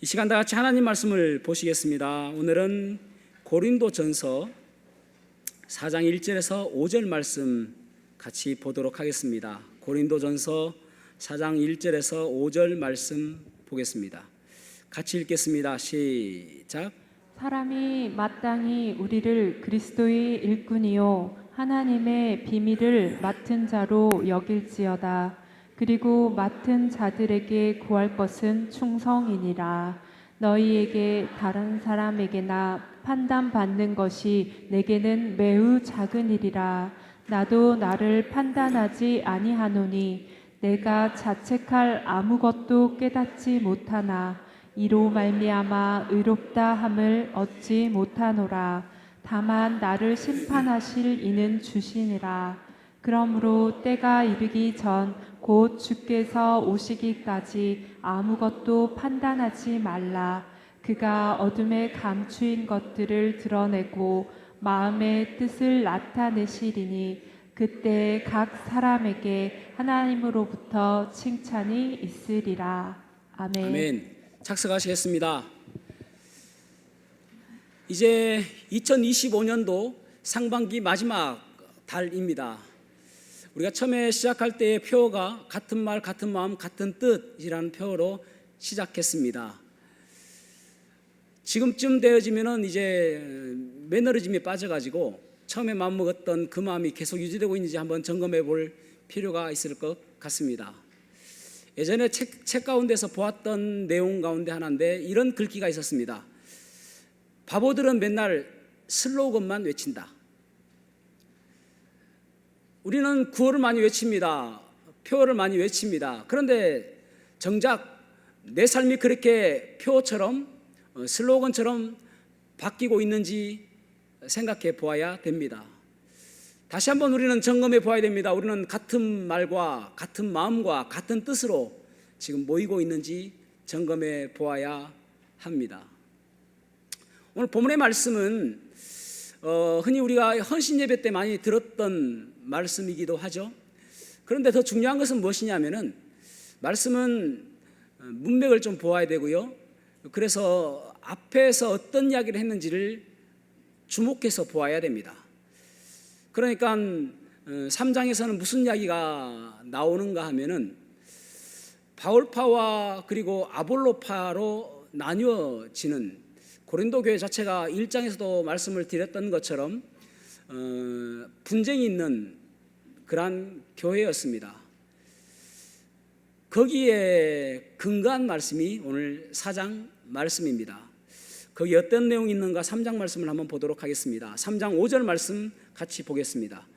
이 시간 다 같이 하나님 말씀을 보시겠습니다. 오늘은 고린도전서 4장 1절에서 5절 말씀 같이 보도록 하겠습니다. 고린도전서 4장 1절에서 5절 말씀 보겠습니다. 같이 읽겠습니다. 시작. 사람이 마땅히 우리를 그리스도의 일꾼이요 하나님의 비밀을 맡은 자로 여길지어다. 그리고 맡은 자들에게 구할 것은 충성이니라. 너희에게 다른 사람에게나 판단받는 것이 내게는 매우 작은 일이라. 나도 나를 판단하지 아니하노니 내가 자책할 아무것도 깨닫지 못하나 이로 말미암아 의롭다 함을 얻지 못하노라. 다만 나를 심판하실 이는 주시니라. 그러므로 때가 이르기 전 곧 주께서 오시기까지 아무것도 판단하지 말라. 그가 어둠에 감추인 것들을 드러내고 마음의 뜻을 나타내시리니 그때 각 사람에게 하나님으로부터 칭찬이 있으리라. 아멘. 아멘. 착석하시겠습니다. 이제 2025년도 상반기 마지막 달입니다. 우리가 처음에 시작할 때의 표어가 같은 말, 같은 마음, 같은 뜻이라는 표어로 시작했습니다. 지금쯤 되어지면은 이제 매너리즘이 빠져가지고 처음에 마음먹었던 그 마음이 계속 유지되고 있는지 한번 점검해 볼 필요가 있을 것 같습니다. 예전에 책 가운데서 보았던 내용 가운데 하나인데 이런 글귀가 있었습니다. 바보들은 맨날 슬로건만 외친다. 우리는 구호를 많이 외칩니다. 표어를 많이 외칩니다. 그런데 정작 내 삶이 그렇게 표어처럼 슬로건처럼 바뀌고 있는지 생각해 보아야 됩니다. 다시 한번 우리는 점검해 보아야 됩니다. 우리는 같은 말과 같은 마음과 같은 뜻으로 지금 모이고 있는지 점검해 보아야 합니다. 오늘 본문의 말씀은 흔히 우리가 헌신 예배 때 많이 들었던 말씀이기도 하죠. 그런데 더 중요한 것은 무엇이냐면은 말씀은 문맥을 좀 보아야 되고요. 그래서 앞에서 어떤 이야기를 했는지를 주목해서 보아야 됩니다. 그러니까 3장에서는 무슨 이야기가 나오는가 하면은 바울파와 그리고 아볼로파로 나뉘어지는 고린도 교회 자체가 1장에서도 말씀을 드렸던 것처럼 분쟁이 있는 그러한 교회였습니다. 거기에 근거한 말씀이 오늘 4장 말씀입니다. 거기 어떤 내용이 있는가 3장 말씀을 한번 보도록 하겠습니다. 3장 5절 말씀 같이 보겠습니다.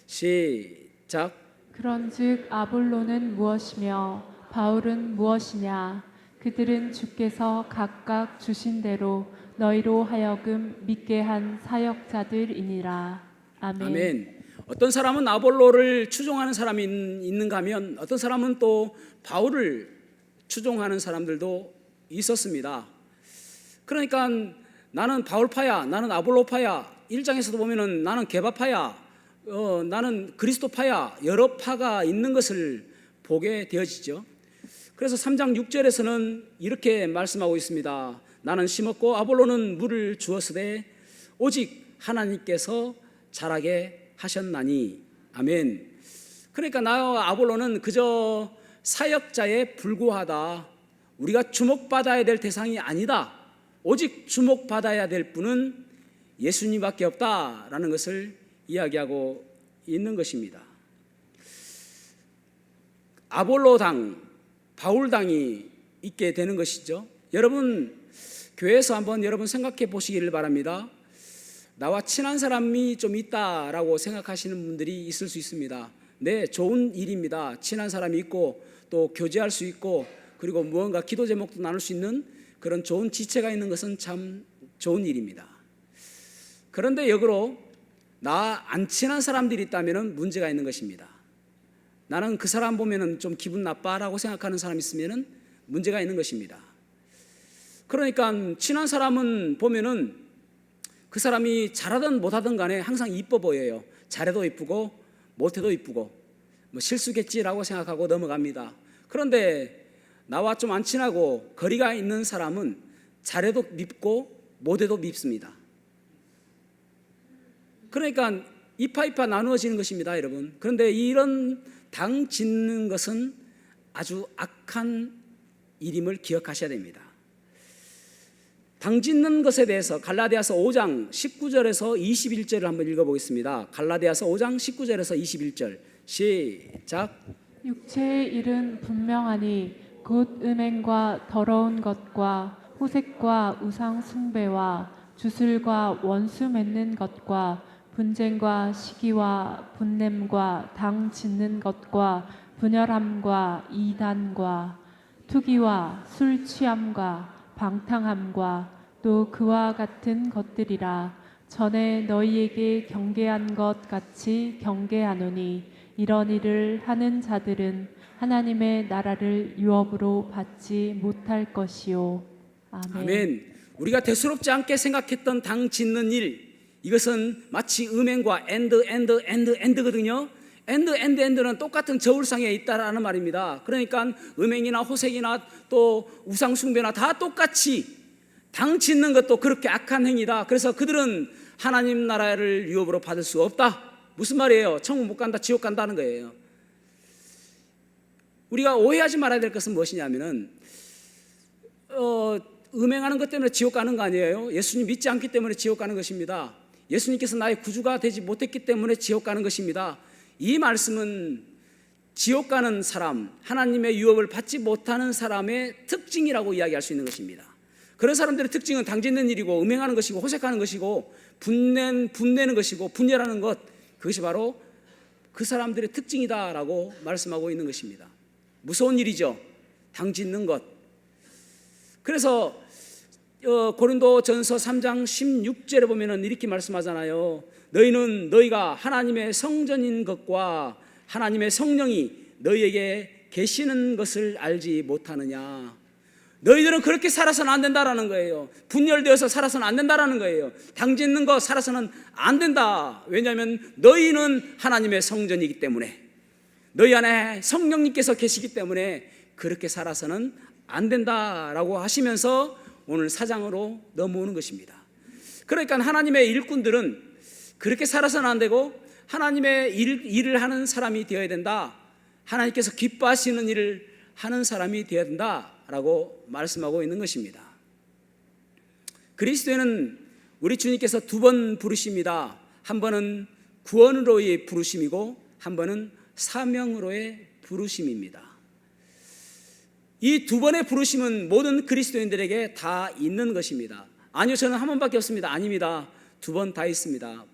시작. 그런즉 아볼로는 무엇이며 바울은 무엇이냐? 그들은 주께서 각각 주신 대로 너희로 하여금 믿게 한 사역자들이니라. 아멘. 아멘. 어떤 사람은 아볼로를 추종하는 사람이 있는가 하면 어떤 사람은 또 바울을 추종하는 사람들도 있었습니다. 그러니까 나는 바울파야, 나는 아볼로파야. 1장에서도 보면은 나는 게바파야, 나는 그리스도파야. 여러 파가 있는 것을 보게 되어지죠. 그래서 3장 6절에서는 이렇게 말씀하고 있습니다. 나는 심었고 아볼로는 물을 주었으되 오직 하나님께서 자라게 하셨나니. 아멘. 그러니까 나와 아볼로는 그저 사역자에 불과하다. 우리가 주목받아야 될 대상이 아니다. 오직 주목받아야 될 분은 예수님밖에 없다라는 것을 이야기하고 있는 것입니다. 아볼로당, 바울당이 있게 되는 것이죠. 여러분 교회에서 한번 여러분 생각해 보시기를 바랍니다. 나와 친한 사람이 좀 있다라고 생각하시는 분들이 있을 수 있습니다. 네, 좋은 일입니다. 친한 사람이 있고 또 교제할 수 있고 그리고 무언가 기도 제목도 나눌 수 있는 그런 좋은 지체가 있는 것은 참 좋은 일입니다. 그런데 역으로 나 안 친한 사람들이 있다면 문제가 있는 것입니다. 나는 그 사람 보면은 좀 기분 나빠라고 생각하는 사람이 있으면은 문제가 있는 것입니다. 그러니까 친한 사람은 보면은 그 사람이 잘하든 못하든 간에 항상 이뻐 보여요. 잘해도 이쁘고 못해도 이쁘고 뭐 실수겠지라고 생각하고 넘어갑니다. 그런데 나와 좀 안 친하고 거리가 있는 사람은 잘해도 밉고 못해도 밉습니다. 그러니까 이파이파 나누어지는 것입니다, 여러분. 그런데 이런 당 짓는 것은 아주 악한 일임을 기억하셔야 됩니다. 당 짓는 것에 대해서 갈라디아서 5장 19절에서 21절을 한번 읽어보겠습니다. 갈라디아서 5장 19절에서 21절 시작. 육체의 일은 분명하니 곧 음행과 더러운 것과 호색과 우상 숭배와 주술과 원수 맺는 것과 분쟁과 시기와 분냄과 당 짓는 것과 분열함과 이단과 투기와 술 취함과 방탕함과 또 그와 같은 것들이라. 전에 너희에게 경계한 것 같이 경계하노니 이런 일을 하는 자들은 하나님의 나라를 유업으로 받지 못할 것이요. 아멘. 아멘. 우리가 대수롭지 않게 생각했던 당 짓는 일, 이것은 마치 음행과 엔드거든요. 엔드는 똑같은 저울상에 있다라는 말입니다. 그러니까 음행이나 호색이나 또 우상숭배나 다 똑같이 당 짓는 것도 그렇게 악한 행위다. 그래서 그들은 하나님 나라를 유업으로 받을 수 없다. 무슨 말이에요? 천국 못 간다, 지옥 간다는 거예요. 우리가 오해하지 말아야 될 것은 무엇이냐면은 음행하는 것 때문에 지옥 가는 거 아니에요. 예수님 믿지 않기 때문에 지옥 가는 것입니다. 예수님께서 나의 구주가 되지 못했기 때문에 지옥 가는 것입니다. 이 말씀은 지옥 가는 사람, 하나님의 유업을 받지 못하는 사람의 특징이라고 이야기할 수 있는 것입니다. 그런 사람들의 특징은 당 짓는 일이고 음행하는 것이고 호색하는 것이고 분내는 것이고 분열하는 것, 그것이 바로 그 사람들의 특징이다라고 말씀하고 있는 것입니다. 무서운 일이죠, 당 짓는 것. 그래서 고린도전서 3장 16절에 보면은 이렇게 말씀하잖아요. 너희가 하나님의 성전인 것과 하나님의 성령이 너희에게 계시는 것을 알지 못하느냐. 너희들은 그렇게 살아서는 안 된다라는 거예요. 분열되어서 살아서는 안 된다라는 거예요. 당 짓는 거 살아서는 안 된다. 왜냐하면 너희는 하나님의 성전이기 때문에, 너희 안에 성령님께서 계시기 때문에 그렇게 살아서는 안 된다라고 하시면서 오늘 4장으로 넘어오는 것입니다. 그러니까 하나님의 일꾼들은 그렇게 살아서는 안 되고 하나님의 일을 하는 사람이 되어야 된다. 하나님께서 기뻐하시는 일을 하는 사람이 되어야 된다라고 말씀하고 있는 것입니다. 그리스도에는 우리 주님께서 두 번 부르십니다. 한 번은 구원으로의 부르심이고 한 번은 사명으로의 부르심입니다. 이 두 번의 부르심은 모든 그리스도인들에게 다 있는 것입니다. 아니요, 저는 한 번밖에 없습니다. 아닙니다. 두 번 다 있습니다.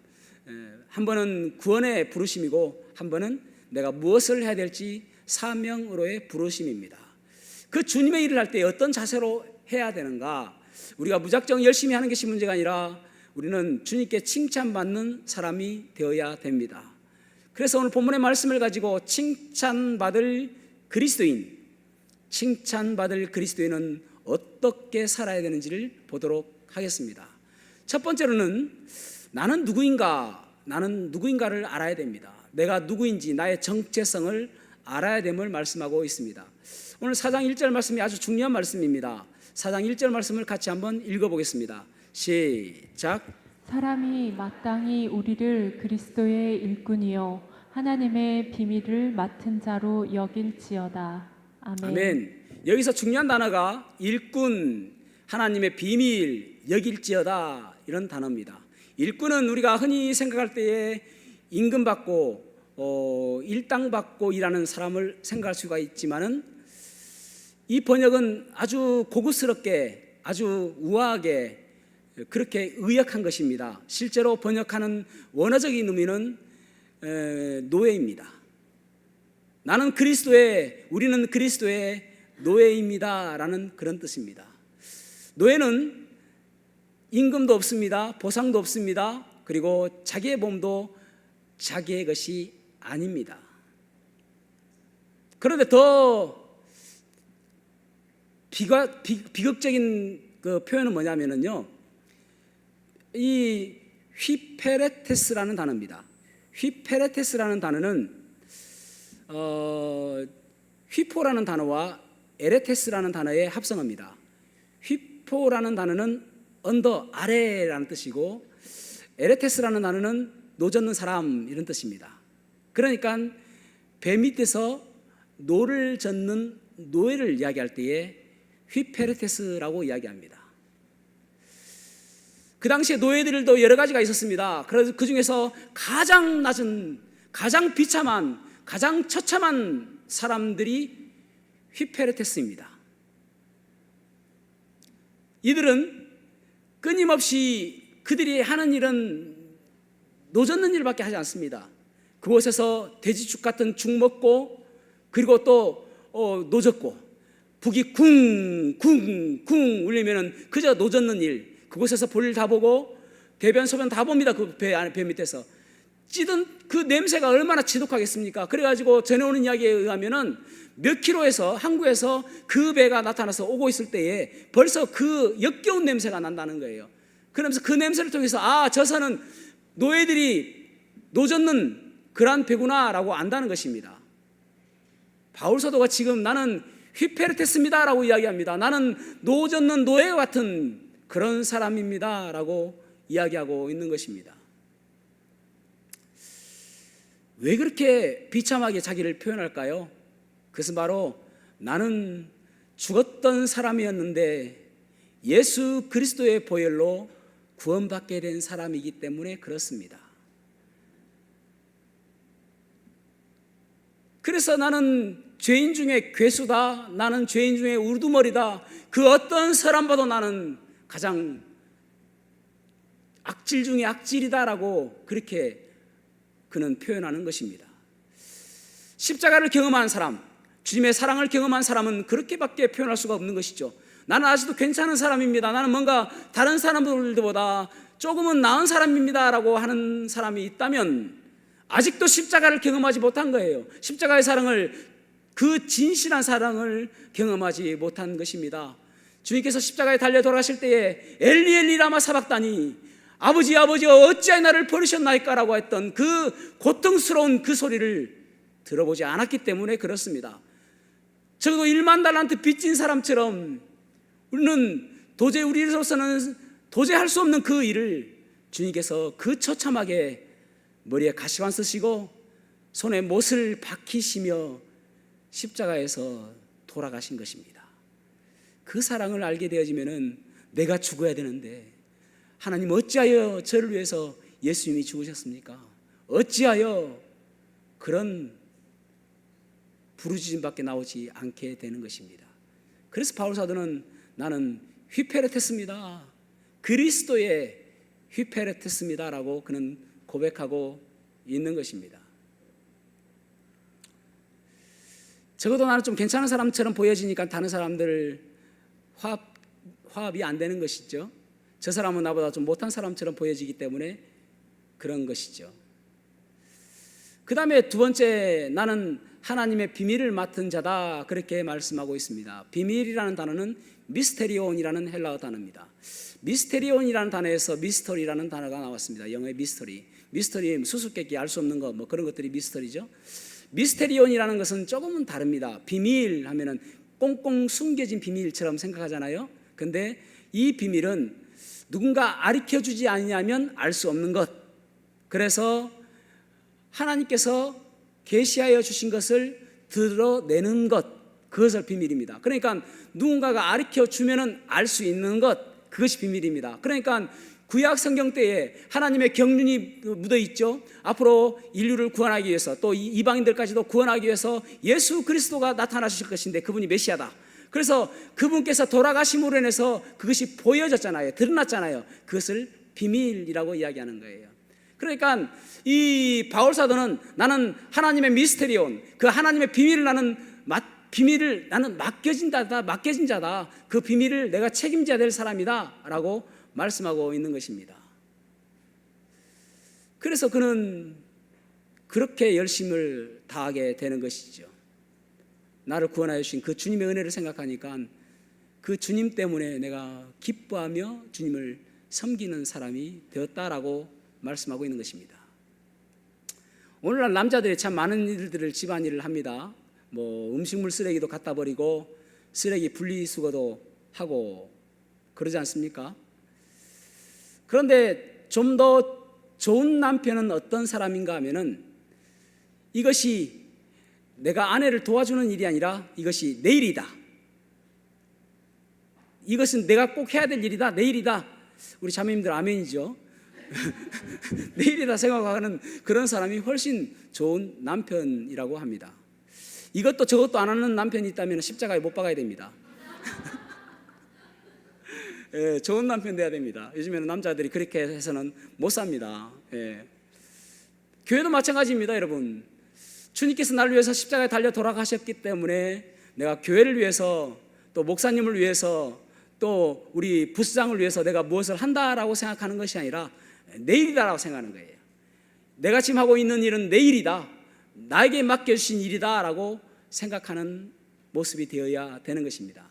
한 번은 구원의 부르심이고 한 번은 내가 무엇을 해야 될지 사명으로의 부르심입니다. 그 주님의 일을 할 때 어떤 자세로 해야 되는가? 우리가 무작정 열심히 하는 것이 문제가 아니라 우리는 주님께 칭찬받는 사람이 되어야 됩니다. 그래서 오늘 본문의 말씀을 가지고 칭찬받을 그리스도인은 어떻게 살아야 되는지를 보도록 하겠습니다. 첫 번째로는 나는 누구인가를 알아야 됩니다. 내가 누구인지 나의 정체성을 알아야 됨을 말씀하고 있습니다. 오늘 4장 1절 말씀이 아주 중요한 말씀입니다. 4장 1절 말씀을 같이 한번 읽어보겠습니다. 시작. 사람이 마땅히 우리를 그리스도의 일꾼이요 하나님의 비밀을 맡은 자로 여길지어다. 아멘. 아멘. 여기서 중요한 단어가 일꾼, 하나님의 비밀, 여길지어다, 이런 단어입니다. 일꾼은 우리가 흔히 생각할 때에 임금받고 일당받고 일하는 사람을 생각할 수가 있지만은 이 번역은 아주 고급스럽게, 아주 우아하게 그렇게 의역한 것입니다. 실제로 번역하는 원어적인 의미는 노예입니다. 우리는 그리스도의 노예입니다 라는 그런 뜻입니다. 노예는 임금도 없습니다. 보상도 없습니다. 그리고 자기의 몸도 자기의 것이 아닙니다. 그런데 더 비극적인 그 표현은 뭐냐면요, 이 휘페레테스라는 단어입니다. 휘페레테스라는 단어는 휘포라는 단어와 에레테스라는 단어의 합성어입니다. 휘포라는 단어는 언더, 아래라는 뜻이고 에레테스라는 단어는 노젓는 사람 이런 뜻입니다. 그러니까 배 밑에서 노를 젓는 노예를 이야기할 때에 휘페레테스라고 이야기합니다. 그 당시에 노예들도 여러 가지가 있었습니다. 그래서 그 중에서 가장 낮은, 가장 비참한, 가장 처참한 사람들이 휘페레테스입니다. 이들은 끊임없이 그들이 하는 일은 노젓는 일밖에 하지 않습니다. 그곳에서 돼지죽 같은 죽 먹고, 그리고 또 노젓고, 북이 쿵쿵쿵 울리면은 그저 노젓는 일, 그곳에서 볼일 다 보고 대변 소변 다 봅니다. 그 배 밑에서 찌든 그 냄새가 얼마나 지독하겠습니까? 그래가지고 전해오는 이야기에 의하면은 몇 킬로에서 항구에서 그 배가 나타나서 오고 있을 때에 벌써 그 역겨운 냄새가 난다는 거예요. 그러면서 그 냄새를 통해서 아, 저선은 노예들이 노젓는 그러한 배구나라고 안다는 것입니다. 바울 사도가 지금 나는 휘페르테스입니다 라고 이야기합니다. 나는 노젓는 노예 같은 그런 사람입니다 라고 이야기하고 있는 것입니다. 왜 그렇게 비참하게 자기를 표현할까요? 그것은 바로 나는 죽었던 사람이었는데 예수 그리스도의 보혈로 구원받게 된 사람이기 때문에 그렇습니다. 그래서 나는 죄인 중에 괴수다, 나는 죄인 중에 우두머리다, 그 어떤 사람보다 나는 가장 악질 중에 악질이다라고 그렇게 그는 표현하는 것입니다. 십자가를 경험한 사람, 주님의 사랑을 경험한 사람은 그렇게밖에 표현할 수가 없는 것이죠. 나는 아직도 괜찮은 사람입니다, 나는 뭔가 다른 사람들보다 조금은 나은 사람입니다 라고 하는 사람이 있다면 아직도 십자가를 경험하지 못한 거예요. 십자가의 사랑을, 그 진실한 사랑을 경험하지 못한 것입니다. 주님께서 십자가에 달려 돌아가실 때에 엘리 엘리 라마 사박다니, 아버지 아버지 어찌하여 나를 버리셨나이까 라고 했던 그 고통스러운 그 소리를 들어보지 않았기 때문에 그렇습니다. 적어도 1만 달란트 빚진 사람처럼 우리는 도저히 우리로서는 도저히 할 수 없는 그 일을 주님께서 그 처참하게 머리에 가시관 쓰시고 손에 못을 박히시며 십자가에서 돌아가신 것입니다. 그 사랑을 알게 되어지면은 내가 죽어야 되는데 하나님 어찌하여 저를 위해서 예수님이 죽으셨습니까? 어찌하여 그런 부르짖음밖에 나오지 않게 되는 것입니다. 그래서 바울 사도는 나는 휘페레테스입니다, 그리스도의 휘페레테스입니다라고 그는 고백하고 있는 것입니다. 적어도 나는 좀 괜찮은 사람처럼 보여지니까 다른 사람들 화합이 안 되는 것이죠. 저 사람은 나보다 좀 못한 사람처럼 보여지기 때문에 그런 것이죠. 그 다음에 두 번째, 나는 하나님의 비밀을 맡은 자다, 그렇게 말씀하고 있습니다. 비밀이라는 단어는 미스테리온이라는 헬라어 단어입니다. 미스테리온이라는 단어에서 미스터리라는 단어가 나왔습니다. 영어의 미스터리, 수수께끼, 알 수 없는 것, 뭐 그런 것들이 미스터리죠. 미스테리온이라는 것은 조금은 다릅니다. 비밀 하면은 꽁꽁 숨겨진 비밀처럼 생각하잖아요. 근데 이 비밀은 누군가 가르쳐주지 않으면 알 수 없는 것, 그래서 하나님께서 계시하여 주신 것을 드러내는 것, 그것을 비밀입니다. 그러니까 누군가가 가르쳐주면 알 수 있는 것, 그것이 비밀입니다. 그러니까 구약 성경 때에 하나님의 경륜이 묻어 있죠. 앞으로 인류를 구원하기 위해서, 또 이방인들까지도 구원하기 위해서 예수 그리스도가 나타나실 것인데 그분이 메시아다. 그래서 그분께서 돌아가심으로 인해서 그것이 보여졌잖아요. 드러났잖아요. 그것을 비밀이라고 이야기하는 거예요. 그러니까 이 바울 사도는 나는 하나님의 미스테리온, 그 하나님의 비밀을 나는 맡겨진 자다. 그 비밀을 내가 책임져야 될 사람이다 라고 말씀하고 있는 것입니다. 그래서 그는 그렇게 열심을 다하게 되는 것이죠. 나를 구원하여 주신 그 주님의 은혜를 생각하니까 그 주님 때문에 내가 기뻐하며 주님을 섬기는 사람이 되었다라고 말씀하고 있는 것입니다. 오늘날 남자들이 참 많은 일들을, 집안일을 합니다. 뭐 음식물 쓰레기도 갖다 버리고, 쓰레기 분리수거도 하고 그러지 않습니까? 그런데 좀 더 좋은 남편은 어떤 사람인가 하면은 이것이 내가 아내를 도와주는 일이 아니라 이것이 내 일이다. 이것은 내가 꼭 해야 될 일이다. 내 일이다. 우리 자매님들 아멘이죠. 내 일이다 생각하는 그런 사람이 훨씬 좋은 남편이라고 합니다. 이것도 저것도 안 하는 남편이 있다면 십자가에 못 박아야 됩니다. 예, 좋은 남편 돼야 됩니다. 요즘에는 남자들이 그렇게 해서는 못 삽니다. 예. 교회도 마찬가지입니다, 여러분. 주님께서 나를 위해서 십자가에 달려 돌아가셨기 때문에 내가 교회를 위해서 또 목사님을 위해서 또 우리 부수장을 위해서 내가 무엇을 한다라고 생각하는 것이 아니라 내 일이다라고 생각하는 거예요. 내가 지금 하고 있는 일은 내 일이다, 나에게 맡겨주신 일이다라고 생각하는 모습이 되어야 되는 것입니다.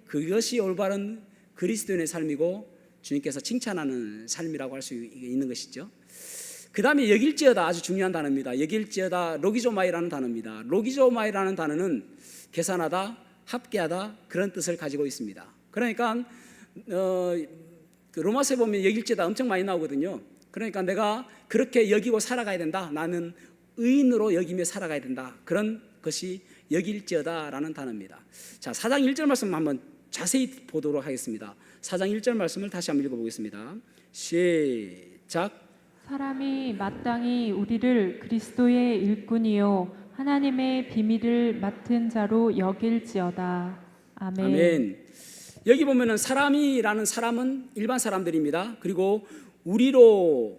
그것이 올바른 그리스도인의 삶이고 주님께서 칭찬하는 삶이라고 할 수 있는 것이죠. 그 다음에 여길지어다, 아주 중요한 단어입니다. 여길지어다, 로기조마이라는 단어입니다. 로기조마이라는 단어는 계산하다, 합계하다 그런 뜻을 가지고 있습니다. 그러니까 로마서에 보면 여길지어다 엄청 많이 나오거든요. 그러니까 내가 그렇게 여기고 살아가야 된다, 나는 의인으로 여기며 살아가야 된다, 그런 것이 여길지어다라는 단어입니다. 자, 4장 1절 말씀 한번 자세히 보도록 하겠습니다. 4장 1절 말씀을 다시 한번 읽어보겠습니다. 시작. 사람이 마땅히 우리를 그리스도의 일꾼이요 하나님의 비밀을 맡은 자로 여길지어다. 아멘. 아멘. 여기 보면은 사람이라는 사람은 일반 사람들입니다. 그리고 우리는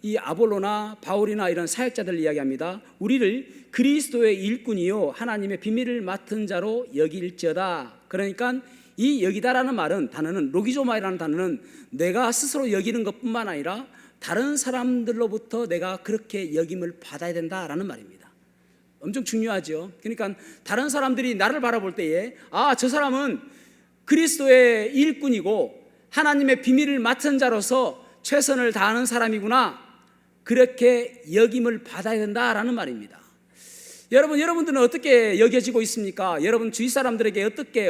이 아볼로나 바울이나 이런 사역자들 이야기합니다. 우리를 그리스도의 일꾼이요 하나님의 비밀을 맡은 자로 여길지어다. 그러니까 이 여기다라는 단어는 로기조마이라는 단어는 내가 스스로 여기는 것뿐만 아니라 다른 사람들로부터 내가 그렇게 여김을 받아야 된다라는 말입니다. 엄청 중요하죠. 그러니까 다른 사람들이 나를 바라볼 때에 저 사람은 그리스도의 일꾼이고 하나님의 비밀을 맡은 자로서 최선을 다하는 사람이구나, 그렇게 여김을 받아야 된다라는 말입니다. 여러분들은 어떻게 여겨지고 있습니까? 여러분 주위 사람들에게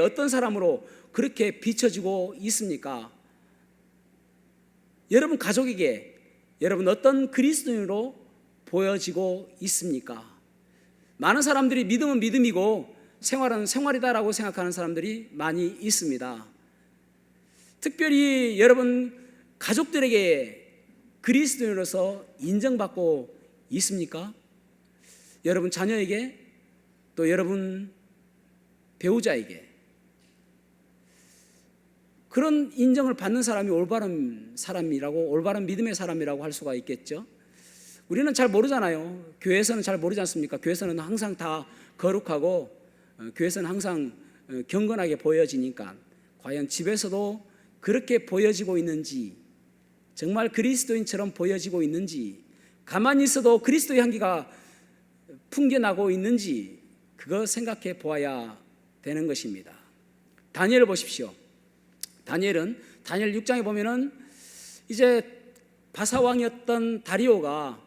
어떤 사람으로 그렇게 비춰지고 있습니까? 여러분 가족에게 여러분 어떤 그리스도인으로 보여지고 있습니까? 많은 사람들이 믿음은 믿음이고 생활은 생활이다라고 생각하는 사람들이 많이 있습니다. 특별히 여러분 가족들에게 그리스도인으로서 인정받고 있습니까? 여러분 자녀에게, 또 여러분 배우자에게 그런 인정을 받는 사람이 올바른 사람이라고, 올바른 믿음의 사람이라고 할 수가 있겠죠. 우리는 잘 모르잖아요. 교회에서는 잘 모르지 않습니까? 교회에서는 항상 다 거룩하고 교회에서는 항상 경건하게 보여지니까 과연 집에서도 그렇게 보여지고 있는지, 정말 그리스도인처럼 보여지고 있는지, 가만히 있어도 그리스도의 향기가 풍겨나고 있는지, 그거 생각해 보아야 되는 것입니다. 다니엘을 보십시오. 다니엘 6장에 보면은 이제 바사왕이었던 다리오가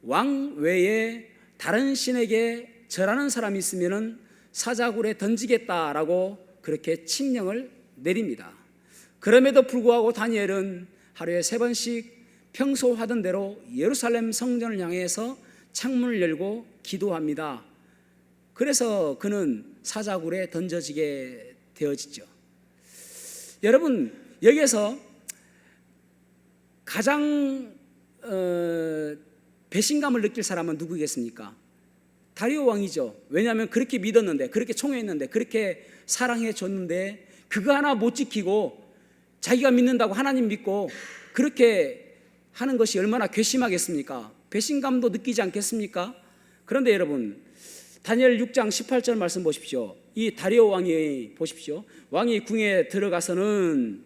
왕 외에 다른 신에게 절하는 사람이 있으면은 사자굴에 던지겠다라고 그렇게 칙령을 내립니다. 그럼에도 불구하고 다니엘은 하루에 3번씩 평소 하던 대로 예루살렘 성전을 향해서 창문을 열고 기도합니다. 그래서 그는 사자굴에 던져지게 되어지죠. 여러분 여기에서 가장 배신감을 느낄 사람은 누구겠습니까? 다리오 왕이죠. 왜냐하면 그렇게 믿었는데, 그렇게 총애했는데, 그렇게 사랑해 줬는데 그거 하나 못 지키고 자기가 믿는다고 하나님 믿고 그렇게 하는 것이 얼마나 괘씸하겠습니까? 배신감도 느끼지 않겠습니까? 그런데 여러분 다니엘 6장 18절 말씀 보십시오. 이 다리오 왕이 보십시오. 왕이 궁에 들어가서는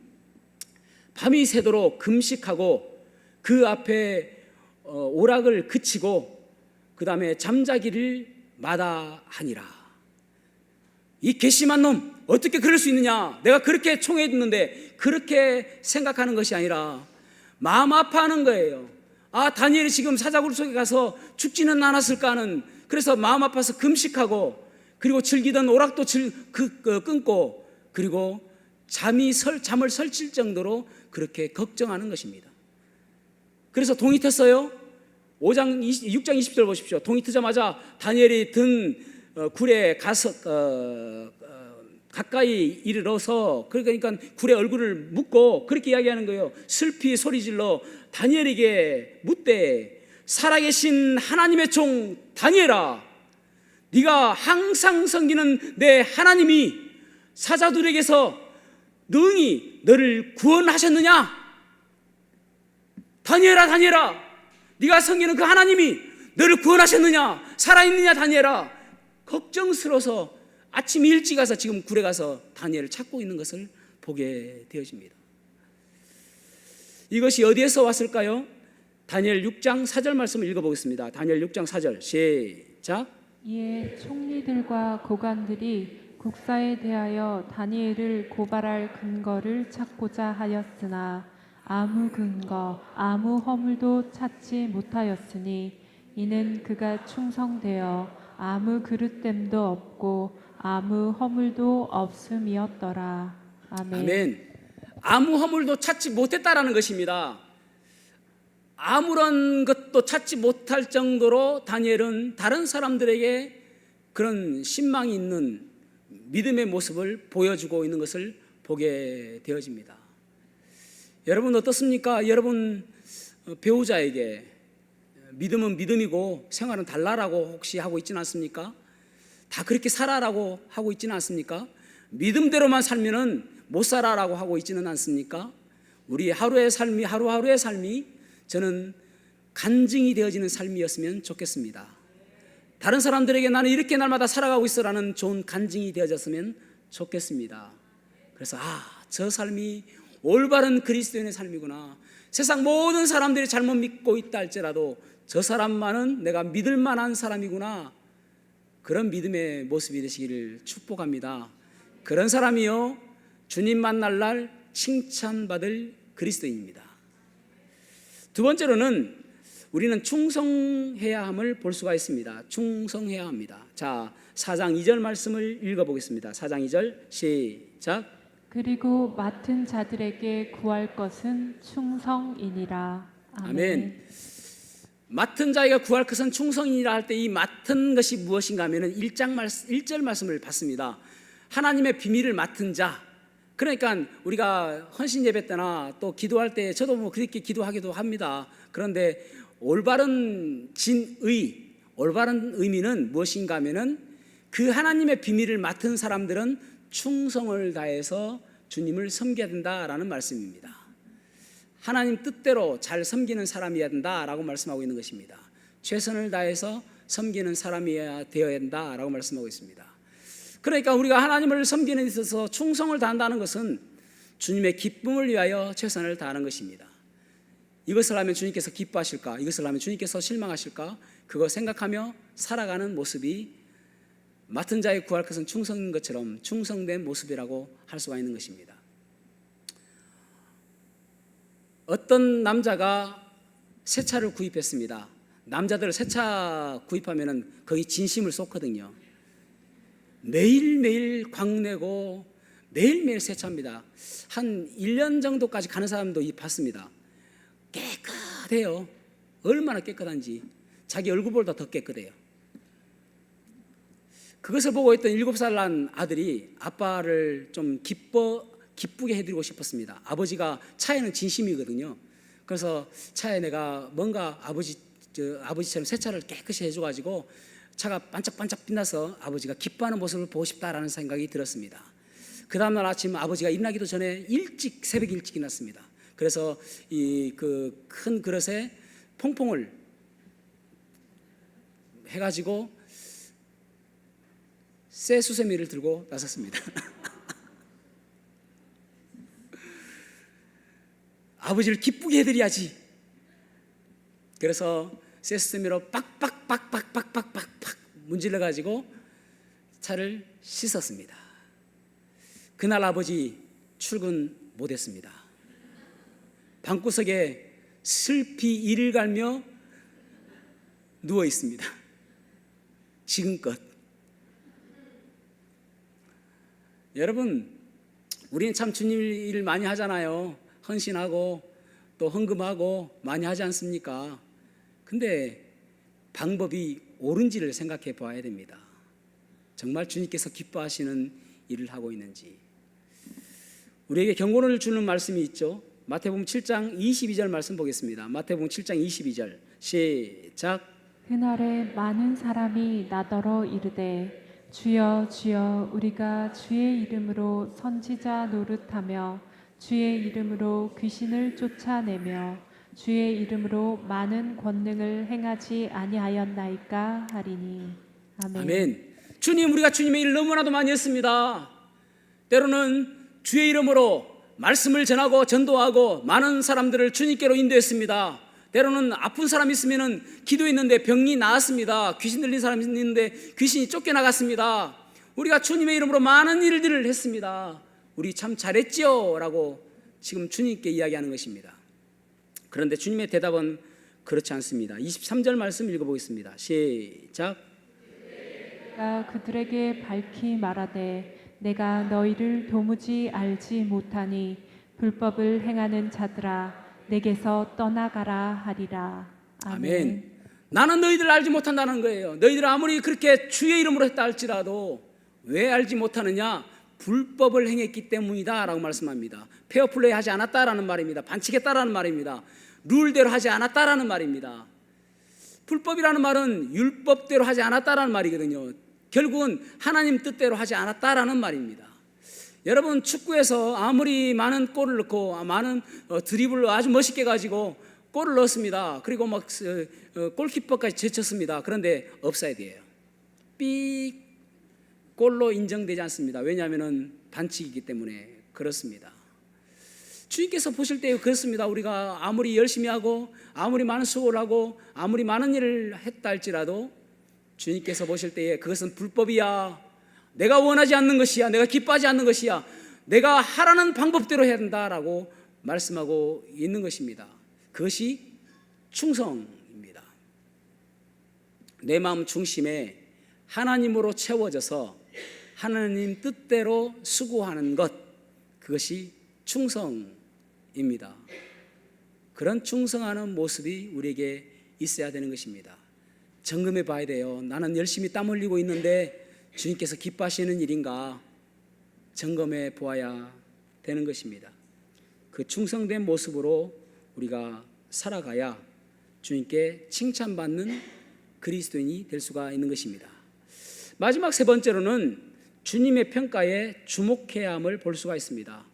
밤이 새도록 금식하고 그 앞에 오락을 그치고 그 다음에 잠자기를 마다하니라. 이 괘씸한 놈 어떻게 그럴 수 있느냐, 내가 그렇게 총애했는데, 그렇게 생각하는 것이 아니라 마음 아파하는 거예요. 다니엘이 지금 사자굴 속에 가서 죽지는 않았을까 하는, 그래서 마음 아파서 금식하고 그리고 즐기던 오락도 끊고, 그리고 잠을 설칠 정도로 그렇게 걱정하는 것입니다. 그래서 동이 텄어요. 6장 20절 보십시오. 동이 트자마자 다니엘이 든 굴에 가서 가까이 이르러서, 그러니까 굴에 얼굴을 묻고 그렇게 이야기하는 거예요. 슬피 소리질러 다니엘에게 묻되, 살아계신 하나님의 종 다니엘아, 네가 항상 섬기는 내 하나님이 사자들에게서 능히 너를 구원하셨느냐? 다니엘아, 다니엘아, 네가 섬기는 그 하나님이 너를 구원하셨느냐? 살아있느냐 다니엘아? 걱정스러워서 아침 일찍 가서 지금 굴에 가서 다니엘을 찾고 있는 것을 보게 되어집니다. 이것이 어디에서 왔을까요? 다니엘 6장 4절 말씀을 읽어보겠습니다. 다니엘 6장 4절 시작. 이에 총리들과 고관들이 국사에 대하여 다니엘을 고발할 근거를 찾고자 하였으나 아무 근거, 아무 허물도 찾지 못하였으니 이는 그가 충성되어 아무 그릇됨도 없고 아무 허물도 없음이었더라. 아멘. 아멘. 아무 허물도 찾지 못했다라는 것입니다. 아무런 것도 찾지 못할 정도로 다니엘은 다른 사람들에게 그런 신망이 있는 믿음의 모습을 보여주고 있는 것을 보게 되어집니다. 여러분 어떻습니까? 여러분 배우자에게 믿음은 믿음이고 생활은 달라라고 혹시 하고 있지는 않습니까? 다 그렇게 살아라고 하고 있지는 않습니까? 믿음대로만 살면은 못 살아라고 하고 있지는 않습니까? 우리 하루의 삶이, 하루하루의 삶이 저는 간증이 되어지는 삶이었으면 좋겠습니다. 다른 사람들에게 나는 이렇게 날마다 살아가고 있어라는 좋은 간증이 되어졌으면 좋겠습니다. 그래서 저 삶이 올바른 그리스도인의 삶이구나. 세상 모든 사람들이 잘못 믿고 있다 할지라도 저 사람만은 내가 믿을 만한 사람이구나. 그런 믿음의 모습이 되시기를 축복합니다. 그런 사람이요 주님 만날 날 칭찬받을 그리스도인입니다. 두 번째로는 우리는 충성해야 함을 볼 수가 있습니다. 충성해야 합니다. 자, 4장 2절 말씀을 읽어보겠습니다. 4장 2절 시작. 그리고 맡은 자들에게 구할 것은 충성이니라. 아멘. 맡은 자에게 구할 것은 충성이니라 할 때 이 맡은 것이 무엇인가 하면 1절 말씀을 받습니다. 하나님의 비밀을 맡은 자. 그러니까 우리가 헌신 예배 때나 또 기도할 때 저도 뭐 그렇게 기도하기도 합니다. 그런데 올바른 진의, 올바른 의미는 무엇인가 하면은 그 하나님의 비밀을 맡은 사람들은 충성을 다해서 주님을 섬겨야 된다라는 말씀입니다. 하나님 뜻대로 잘 섬기는 사람이어야 된다라고 말씀하고 있는 것입니다. 최선을 다해서 섬기는 사람이어야 되어야 된다라고 말씀하고 있습니다. 그러니까 우리가 하나님을 섬기는 데 있어서 충성을 다한다는 것은 주님의 기쁨을 위하여 최선을 다하는 것입니다. 이것을 하면 주님께서 기뻐하실까? 이것을 하면 주님께서 실망하실까? 그거 생각하며 살아가는 모습이 맡은 자의 구할 것은 충성인 것처럼 충성된 모습이라고 할 수가 있는 것입니다. 어떤 남자가 새 차를 구입했습니다. 남자들 새 차 구입하면 거의 진심을 쏟거든요. 매일매일 광내고 매일매일 새 차입니다. 한 1년 정도까지 가는 사람도 봤습니다. 깨끗해요. 얼마나 깨끗한지 자기 얼굴보다 더 깨끗해요. 그것을 보고 있던 7살 난 아들이 아빠를 좀 기쁘게 해드리고 싶었습니다. 아버지가 차에는 진심이거든요. 그래서 차에 내가 뭔가 아버지처럼 새 차를 깨끗이 해줘가지고 차가 반짝반짝 빛나서 아버지가 기뻐하는 모습을 보고 싶다라는 생각이 들었습니다. 그 다음날 아침 아버지가 일어나기도 전에 새벽 일찍 일어났습니다. 그래서 그 큰 그릇에 퐁퐁을 해가지고 새 수세미를 들고 나섰습니다. 아버지를 기쁘게 해드려야지. 그래서 새 수세미로 빡빡빡빡빡빡빡 문질러가지고 차를 씻었습니다. 그날 아버지 출근 못했습니다. 방구석에 슬피 이를 갈며 누워 있습니다. 지금껏 여러분, 우리는 참 주님 일 많이 하잖아요. 헌신하고 또 헌금하고 많이 하지 않습니까? 근데 방법이 옳은지를 생각해 봐야 됩니다. 정말 주님께서 기뻐하시는 일을 하고 있는지. 우리에게 경고를 주는 말씀이 있죠. 마태복음 7장 22절 말씀 보겠습니다. 마태복음 7장 22절 시작. 그날에 많은 사람이 나더러 이르되 주여 주여 우리가 주의 이름으로 선지자 노릇하며 주의 이름으로 귀신을 쫓아내며 주의 이름으로 많은 권능을 행하지 아니하였나이까 하리니. 아멘. 아멘. 주님, 우리가 주님의 일을 너무나도 많이 했습니다. 때로는 주의 이름으로 말씀을 전하고 전도하고 많은 사람들을 주님께로 인도했습니다. 때로는 아픈 사람이 있으면 기도했는데 병이 나았습니다. 귀신 들린 사람이 있는데 귀신이 쫓겨나갔습니다. 우리가 주님의 이름으로 많은 일들을 했습니다. 우리 참 잘했지요? 라고 지금 주님께 이야기하는 것입니다. 그런데 주님의 대답은 그렇지 않습니다. 23절 말씀 읽어보겠습니다. 시작. 내가 그들에게 밝히 말하되 내가 너희를 도무지 알지 못하니 불법을 행하는 자들아 내게서 떠나가라 하리라. 아멘. 나는 너희들을 알지 못한다는 거예요. 너희들 아무리 그렇게 주의 이름으로 했다 할지라도 왜 알지 못하느냐? 불법을 행했기 때문이다 라고 말씀합니다. 페어플레이 하지 않았다라는 말입니다. 반칙했다라는 말입니다. 룰대로 하지 않았다라는 말입니다. 불법이라는 말은 율법대로 하지 않았다라는 말이거든요. 결국은 하나님 뜻대로 하지 않았다라는 말입니다. 여러분, 축구에서 아무리 많은 골을 넣고 많은 드리블로 아주 멋있게 가지고 골을 넣었습니다. 그리고 막 골키퍼까지 제쳤습니다. 그런데 업사이드예요. 삑, 골로 인정되지 않습니다. 왜냐하면 반칙이기 때문에 그렇습니다. 주님께서 보실 때 그렇습니다. 우리가 아무리 열심히 하고 아무리 많은 수고를 하고 아무리 많은 일을 했다 할지라도 주님께서 보실 때에 그것은 불법이야, 내가 원하지 않는 것이야, 내가 기뻐하지 않는 것이야, 내가 하라는 방법대로 해야 된다라고 말씀하고 있는 것입니다. 그것이 충성입니다. 내 마음 중심에 하나님으로 채워져서 하나님 뜻대로 수고하는 것, 그것이 충성입니다. 그런 충성하는 모습이 우리에게 있어야 되는 것입니다. 점검해 봐야 돼요. 나는 열심히 땀 흘리고 있는데 주님께서 기뻐하시는 일인가 점검해 보아야 되는 것입니다. 그 충성된 모습으로 우리가 살아가야 주님께 칭찬받는 그리스도인이 될 수가 있는 것입니다. 마지막 세 번째로는 주님의 평가에 주목해야 함을 볼 수가 있습니다.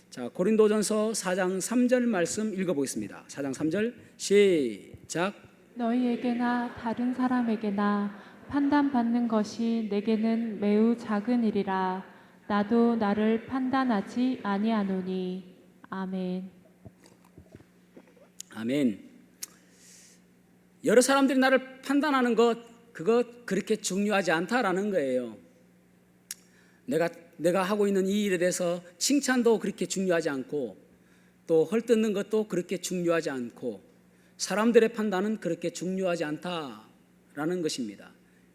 자, 고린도전서 4장 3절 말씀 읽어보겠습니다. 4장 3절 시작. 너희에게나 다른 사람에게나 판단받는 것이 내게는 매우 작은 일이라 나도 나를 판단하지 아니하노니. 아멘. 아멘. 여러 사람들이 나를 판단하는 것, 그것 그렇게 중요하지 않다라는 거예요. 내가 하고 있는 이 일에 대해서 칭찬도 그렇게 중요하지 않고 또 헐뜯는 것도 그렇게 중요하지 않고 사람들의 판단은 그렇게 중요하지 않다라는 것입니다.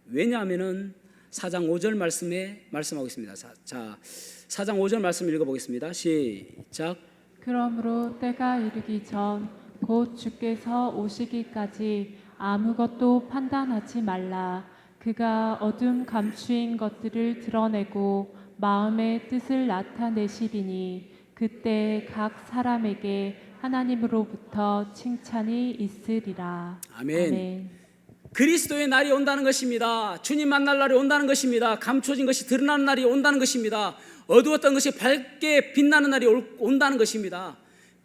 왜냐하면은 4장 5절 말씀에 말씀하고 있습니다. 자, 4장 5절 말씀 읽어보겠습니다. 시작. 그러므로 때가 이르기 전 곧 주께서 오시기까지 아무것도 판단하지 말라. 그가 어둠 감추인 것들을 드러내고 마음의 뜻을 나타내시리니 그때 각 사람에게 하나님으로부터 칭찬이 있으리라. 아멘. 아멘. 그리스도의 날이 온다는 것입니다. 주님 만날 날이 온다는 것입니다. 감춰진 것이 드러나는 날이 온다는 것입니다. 어두웠던 것이 밝게 빛나는 날이 온다는 것입니다.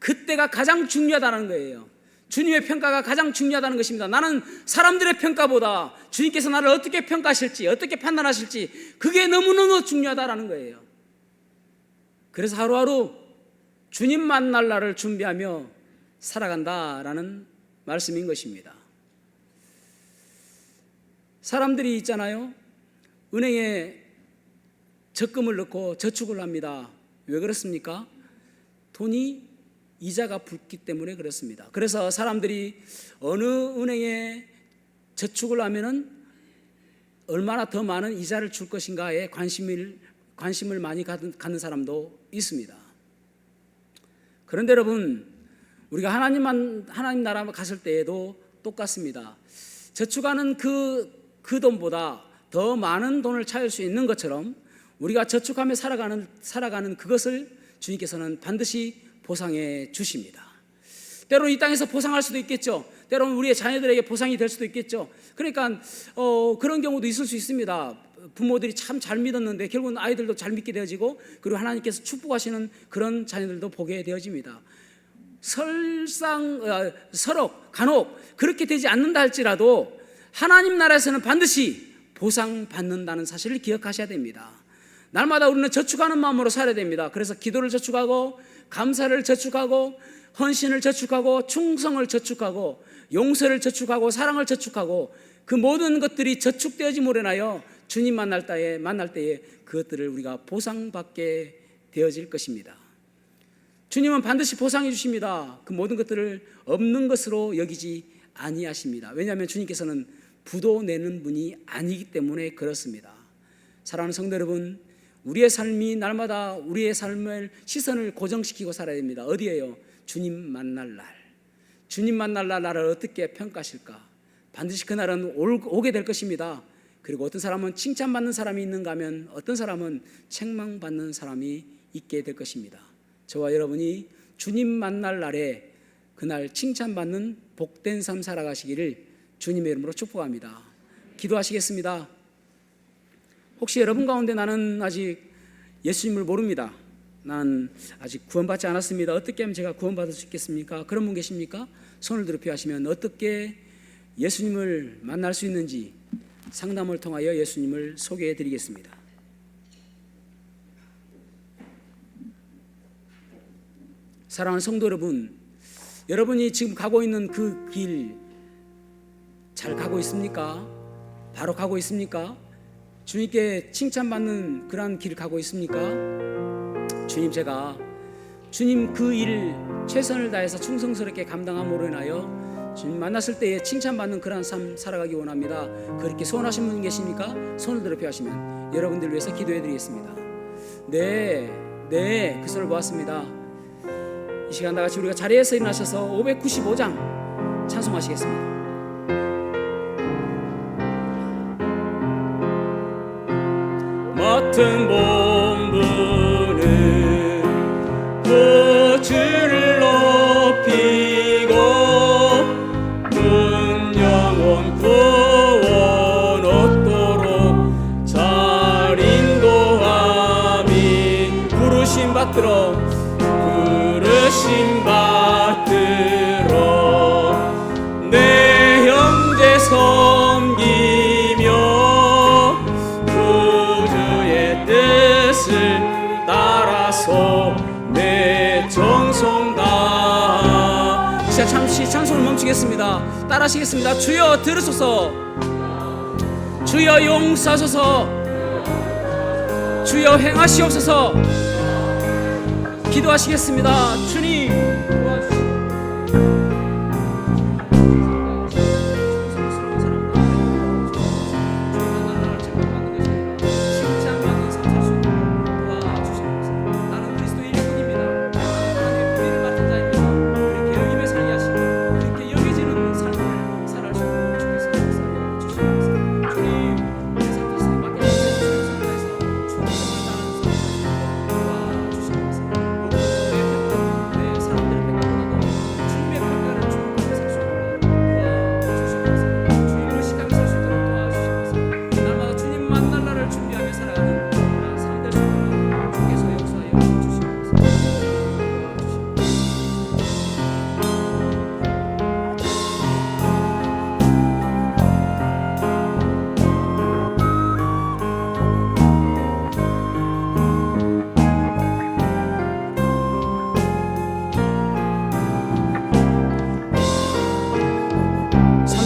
그때가 가장 중요하다는 거예요. 주님의 평가가 가장 중요하다는 것입니다. 나는 사람들의 평가보다 주님께서 나를 어떻게 평가하실지, 어떻게 판단하실지, 그게 너무너무 중요하다는 거예요. 그래서 하루하루 주님 만날 날을 준비하며 살아간다라는 말씀인 것입니다. 사람들이 있잖아요. 은행에 적금을 넣고 저축을 합니다. 왜 그렇습니까? 돈이 이자가 붙기 때문에 그렇습니다. 그래서 사람들이 어느 은행에 저축을 하면은 얼마나 더 많은 이자를 줄 것인가에 관심을 많이 갖는 사람도 있습니다. 그런데 여러분, 우리가 하나님 나라 갔을 때에도 똑같습니다. 저축하는 그 돈보다 더 많은 돈을 찾을 수 있는 것처럼 우리가 저축하며 살아가는 그것을 주님께서는 반드시 보상해 주십니다. 때로는 이 땅에서 보상할 수도 있겠죠. 때로는 우리의 자녀들에게 보상이 될 수도 있겠죠. 그러니까 그런 경우도 있을 수 있습니다. 부모들이 참 잘 믿었는데 결국은 아이들도 잘 믿게 되어지고, 그리고 하나님께서 축복하시는 그런 자녀들도 보게 되어집니다. 간혹 그렇게 되지 않는다 할지라도 하나님 나라에서는 반드시 보상받는다는 사실을 기억하셔야 됩니다. 날마다 우리는 저축하는 마음으로 살아야 됩니다. 그래서 기도를 저축하고, 감사를 저축하고, 헌신을 저축하고, 충성을 저축하고, 용서를 저축하고, 사랑을 저축하고, 그 모든 것들이 저축되어지 모려나요 주님 만날 때에 그것들을 우리가 보상받게 되어질 것입니다. 주님은 반드시 보상해 주십니다. 그 모든 것들을 없는 것으로 여기지 아니하십니다. 왜냐하면 주님께서는 부도 내는 분이 아니기 때문에 그렇습니다. 사랑하는 성도 여러분, 우리의 삶이 날마다 우리의 삶을 시선을 고정시키고 살아야 됩니다. 어디에요? 주님 만날 날. 주님 만날 날 나를 어떻게 평가하실까? 반드시 그날은 오게 될 것입니다. 그리고 어떤 사람은 칭찬받는 사람이 있는가 하면 어떤 사람은 책망받는 사람이 있게 될 것입니다. 저와 여러분이 주님 만날 날에 그날 칭찬받는 복된 삶 살아가시기를 주님의 이름으로 축복합니다. 기도하시겠습니다. 혹시 여러분 가운데 나는 아직 예수님을 모릅니다. 난 아직 구원받지 않았습니다. 어떻게 하면 제가 구원받을 수 있겠습니까? 그런 분 계십니까? 손을 들어 피하시면 어떻게 예수님을 만날 수 있는지 상담을 통하여 예수님을 소개해 드리겠습니다. 사랑하는 성도 여러분, 여러분이 지금 가고 있는 그 길 잘 가고 있습니까? 바로 가고 있습니까? 주님께 칭찬받는 그러한 길 가고 있습니까? 주님, 제가 주님 그 일 최선을 다해서 충성스럽게 감당함으로 인하여 주님 만났을 때에 칭찬받는 그러한 삶 살아가기 원합니다. 그렇게 소원하신 분 계십니까? 손을 들어 펴시면 여러분들 위해서 기도해 드리겠습니다. 네, 그 손을 모았습니다. 이 시간 다 같이 우리가 자리에서 일어나셔서 595장 찬송하시겠습니다. 맡은 본분은 고추를 높이고 문 영혼 구원 얻도록 잘 인도함이 부르심 받들어 내 형제 섬기며 구주의 뜻을 따라서 내 정성 다. 자, 잠시 찬송을 멈추겠습니다. 따라하시겠습니다. 주여 들으소서, 주여 용서하소서, 주여 행하시옵소서. 기도하시겠습니다. 주님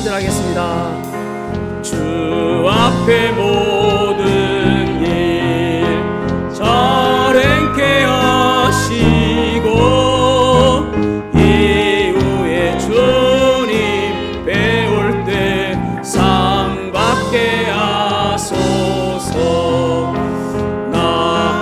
하겠습니다. 주 앞에 모든 일 잘 행케 하시고 이후에 주님 배울 때 상 받게 하소서. 나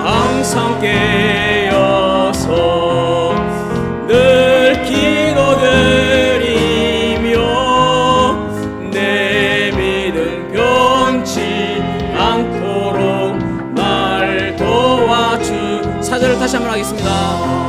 기도하겠습니다.